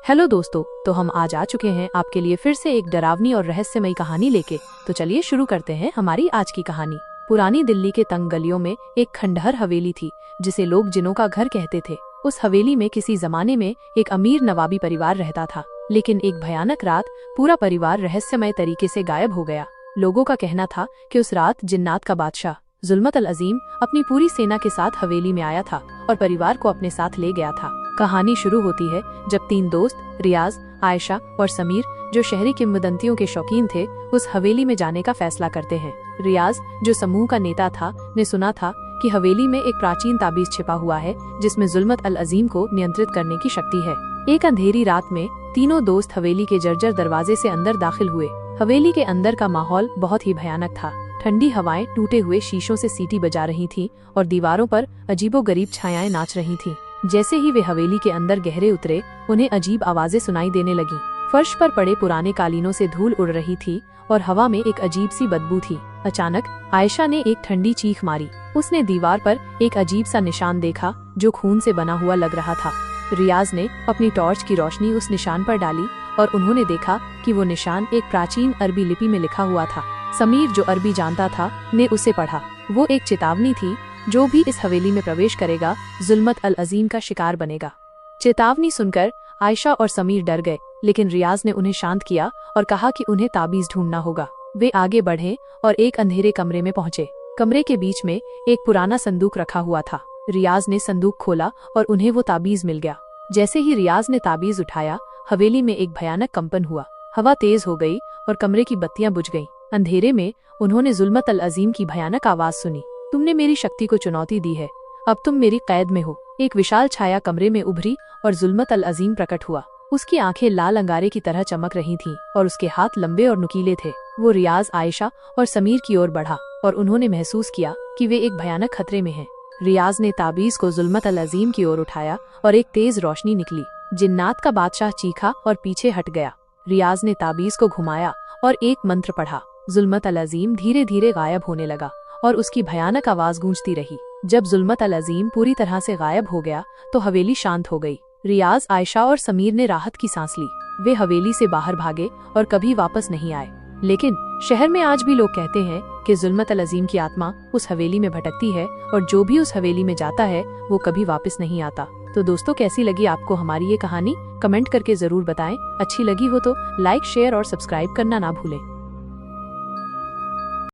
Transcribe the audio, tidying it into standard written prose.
Hello दोस्तों, तो हम आज आ चुके हैं आपके लिए फिर से एक डरावनी और रहस्यमयी कहानी लेके। तो चलिए शुरू करते हैं हमारी आज की कहानी। पुरानी दिल्ली के तंग गलियों में एक खंडहर हवेली थी जिसे लोग जिनों का घर कहते थे। उस हवेली में किसी जमाने में एक अमीर नवाबी परिवार रहता था, लेकिन एक भयानक रात पूरा परिवार रहस्यमय तरीके से गायब हो गया। लोगों का कहना था कि उस रात जिन्नात का बादशाह जुल्मत अल अजीम अपनी पूरी सेना के साथ हवेली में आया था और परिवार को अपने साथ ले गया था। कहानी शुरू होती है जब तीन दोस्त रियाज, आयशा और समीर, जो शहरी किंवदंतियों के शौकीन थे, उस हवेली में जाने का फैसला करते हैं। रियाज, जो समूह का नेता था, ने सुना था कि हवेली में एक प्राचीन ताबीज छिपा हुआ है जिसमें जुल्मत अल अजीम को नियंत्रित करने की शक्ति है। एक अंधेरी रात में तीनों दोस्त हवेली के जर्जर दरवाजे से अंदर दाखिल हुए। हवेली के अंदर का माहौल बहुत ही भयानक था। ठंडी हवाएं टूटे हुए शीशों से सीटी बजा रही थीं और दीवारों पर अजीबोगरीब छायाएं नाच रही थीं। जैसे ही वे हवेली के अंदर गहरे उतरे, उन्हें अजीब आवाजें सुनाई देने लगीं। फर्श पर पड़े पुराने कालीनों से धूल उड़ रही थी और हवा में एक अजीब सी बदबू थी। अचानक आयशा ने एक ठंडी चीख मारी। उसने दीवार पर एक अजीब सा निशान देखा जो खून से बना हुआ लग रहा था। रियाज ने अपनी टॉर्च की रोशनी उस निशान पर डाली और उन्होंने देखा कि वो निशान एक प्राचीन अरबी लिपि में लिखा हुआ था। समीर, जो अरबी जानता था, ने उसे पढ़ा। वो एक चेतावनी थी, जो भी इस हवेली में प्रवेश करेगा जुल्मत अल अजीम का शिकार बनेगा। चेतावनी सुनकर आयशा और समीर डर गए, लेकिन रियाज ने उन्हें शांत किया और कहा कि उन्हें ताबीज ढूंढना होगा। वे आगे बढ़े और एक अंधेरे कमरे में पहुंचे। कमरे के बीच में एक पुराना संदूक रखा हुआ था। रियाज ने संदूक खोला और उन्हें वो ताबीज मिल गया। जैसे ही रियाज ने ताबीज उठाया, हवेली में एक भयानक कंपन हुआ। हवा तेज हो गई और कमरे की बत्तियां बुझ गईं। अंधेरे में उन्होंने जुल्मत अल अजीम की भयानक आवाज सुनी। तुमने मेरी शक्ति को चुनौती दी है, अब तुम मेरी कैद में हो। एक विशाल छाया कमरे में उभरी और जुल्मत अल अजीम प्रकट हुआ। उसकी आंखें लाल अंगारे की तरह चमक रही थीं और उसके हाथ लंबे और नुकीले थे। वो रियाज, आयशा और समीर की ओर बढ़ा और उन्होंने महसूस किया कि वे एक भयानक खतरे में हैं। रियाज ने ताबीज को जुल्मत अल अजीम की ओर उठाया और एक तेज रोशनी निकली। जिन्नात का बादशाह चीखा और पीछे हट गया। रियाज ने ताबीज को घुमाया और एक मंत्र पढ़ा। जुल्मत अल अजीम धीरे धीरे गायब होने लगा और उसकी भयानक आवाज गूंजती रही। जब जुल्मत अल अजीम पूरी तरह से गायब हो गया तो हवेली शांत हो गई। रियाज, आयशा और समीर ने राहत की सांस ली। वे हवेली से बाहर भागे और कभी वापस नहीं आए। लेकिन शहर में आज भी लोग कहते हैं कि जुल्मत अल अजीम की आत्मा उस हवेली में भटकती है और जो भी उस हवेली में जाता है वो कभी वापस नहीं आता। तो दोस्तों, कैसी लगी आपको हमारी ये कहानी? कमेंट करके जरूर बताएं। अच्छी लगी हो तो लाइक, शेयर और सब्सक्राइब करना ना भूलें।